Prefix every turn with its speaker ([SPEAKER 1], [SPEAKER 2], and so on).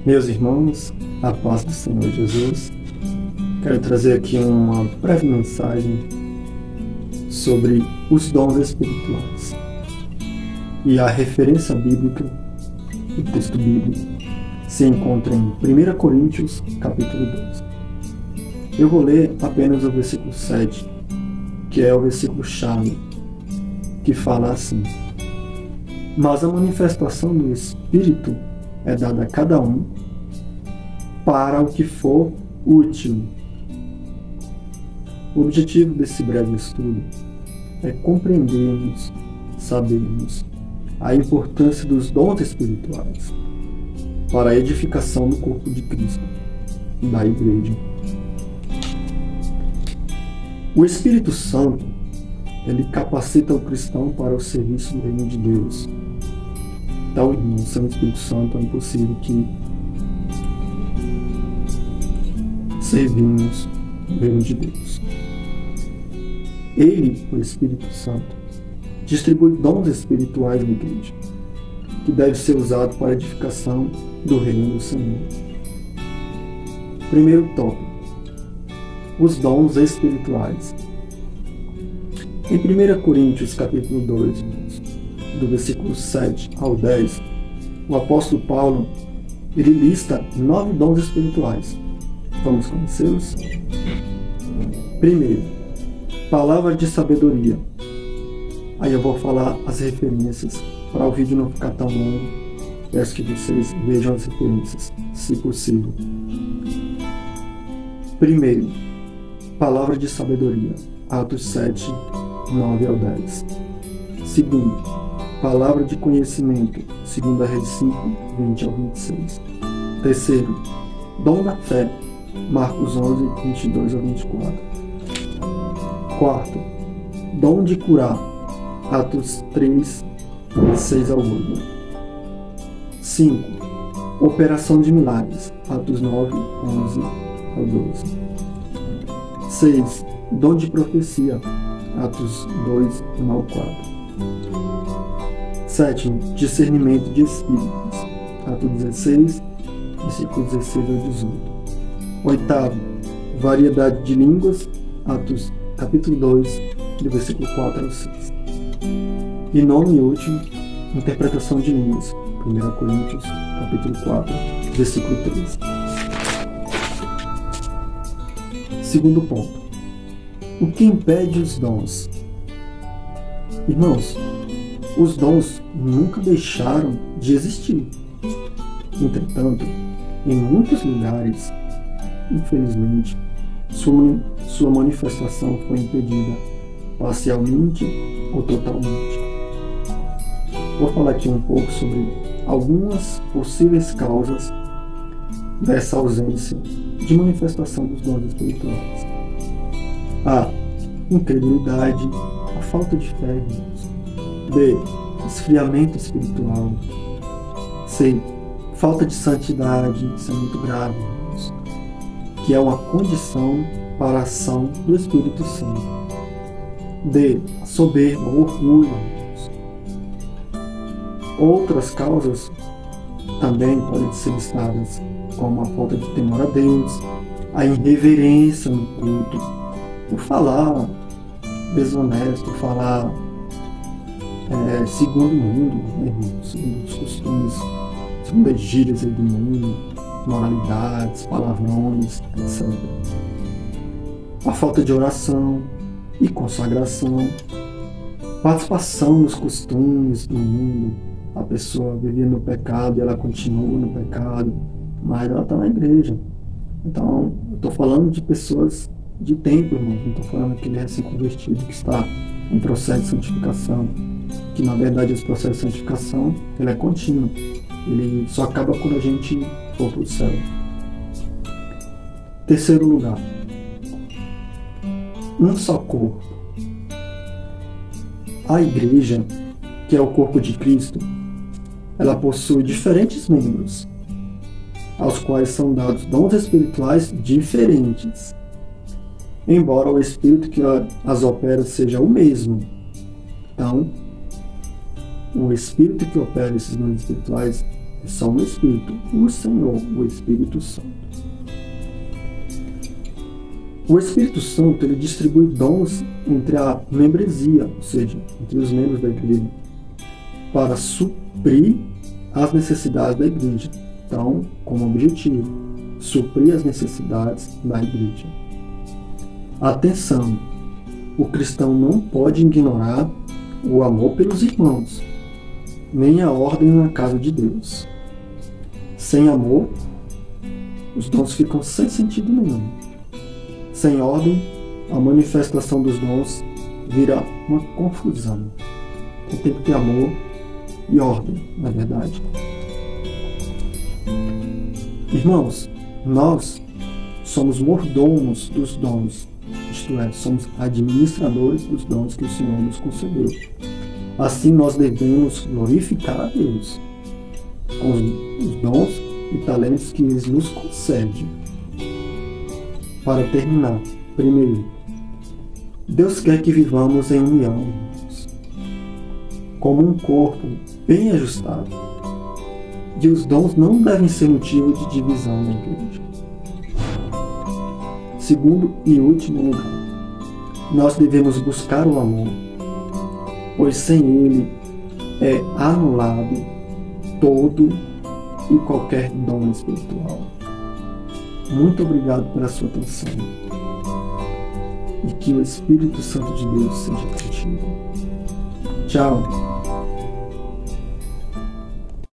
[SPEAKER 1] Meus irmãos, a paz do Senhor Jesus, quero trazer aqui uma breve mensagem sobre os dons espirituais. E a referência bíblica, o texto bíblico, se encontra em 1 Coríntios, capítulo 2. Eu vou ler apenas o versículo 7, que é o versículo-chave, que fala assim: Mas a manifestação do Espírito é dada a cada um para o que for útil. O objetivo desse breve estudo é compreendermos, sabermos a importância dos dons espirituais para a edificação do corpo de Cristo, da Igreja. O Espírito Santo, ele capacita o cristão para o serviço do reino de Deus. Então, irmão, sem o Espírito Santo é impossível que servimos o reino de Deus. Ele, o Espírito Santo, distribui dons espirituais na igreja, que deve ser usado para a edificação do reino do Senhor. Primeiro tópico: os dons espirituais. Em 1 Coríntios capítulo 2, do versículo 7 ao 10, o apóstolo Paulo, ele lista 9 dons espirituais. Vamos conhecê-los? Primeiro, palavra de sabedoria. Aí eu vou falar as referências, para o vídeo não ficar tão longo. Peço que vocês vejam as referências, se possível. Primeiro, palavra de sabedoria. Atos 7, 9 ao 10. Segundo, palavra de conhecimento. 2 Reis 5, 20 ao 26. Terceiro, dom da fé. Marcos 11, 22 ao 24. Quarto, dom de curar. Atos 3, 6 ao 8. 5. Operação de milagres. Atos 9, 11 ao 12. 6. Dom de profecia. Atos 2, 1 ao 4. 7. Discernimento de espíritos. Atos 16, versículo 16 ao 18. 8. Variedade de línguas. Atos capítulo 2, do versículo 4 ao 6. E 9 e último, interpretação de línguas. 1 Coríntios capítulo 4, versículo 13. Segundo ponto: o que impede os dons? Irmãos, os dons nunca deixaram de existir. Entretanto, em muitos lugares, infelizmente, sua manifestação foi impedida, parcialmente ou totalmente. Vou falar aqui um pouco sobre algumas possíveis causas dessa ausência de manifestação dos dons espirituais. A. Incredulidade, a falta de fé, irmãos. B. Esfriamento espiritual. C. Falta de santidade, isso é muito grave, irmãos, que é uma condição para a ação do Espírito Santo. D. Soberba, orgulho, irmãos. Outras causas também podem ser listadas, como a falta de temor a Deus, a irreverência no culto, o falar desonesto, falar segundo o mundo, né, irmãos, segundo os costumes, segundo as gírias do mundo, moralidades, palavrões, etc. A falta de oração e consagração, participação nos costumes do mundo. A pessoa vivia no pecado e ela continua no pecado, mas ela está na igreja. Então, eu estou falando de pessoas de tempo, irmãos. Não estou falando daquele recém-convertido que está em processo de santificação, que na verdade esse processo de santificação ele é contínuo. Ele só acaba quando a gente for para o céu. Terceiro lugar, um só corpo. A igreja, que é o corpo de Cristo, ela possui diferentes membros, aos quais são dados dons espirituais diferentes, embora o Espírito que as opera seja o mesmo. Então, o Espírito que opera esses dons espirituais só um Espírito, o Senhor, o Espírito Santo. O Espírito Santo, ele distribui dons entre a membresia, ou seja, entre os membros da igreja, para suprir as necessidades da igreja. Então, como objetivo, suprir as necessidades da igreja. Atenção! O cristão não pode ignorar o amor pelos irmãos, nem a ordem na casa de Deus. Sem amor, os dons ficam sem sentido nenhum. Sem ordem, a manifestação dos dons vira uma confusão. Tem que ter amor e ordem, na verdade. Irmãos, nós somos mordomos dos dons, isto é, somos administradores dos dons que o Senhor nos concedeu. Assim nós devemos glorificar a Deus com os dons e talentos que Ele nos concede. Para terminar, primeiro, Deus quer que vivamos em união, como um corpo bem ajustado. E os dons não devem ser motivo de divisão na igreja. Segundo e último lugar, nós devemos buscar o amor, pois sem ele é anulado todo e qualquer dom espiritual. Muito obrigado pela sua atenção e que o Espírito Santo de Deus seja contigo. Tchau!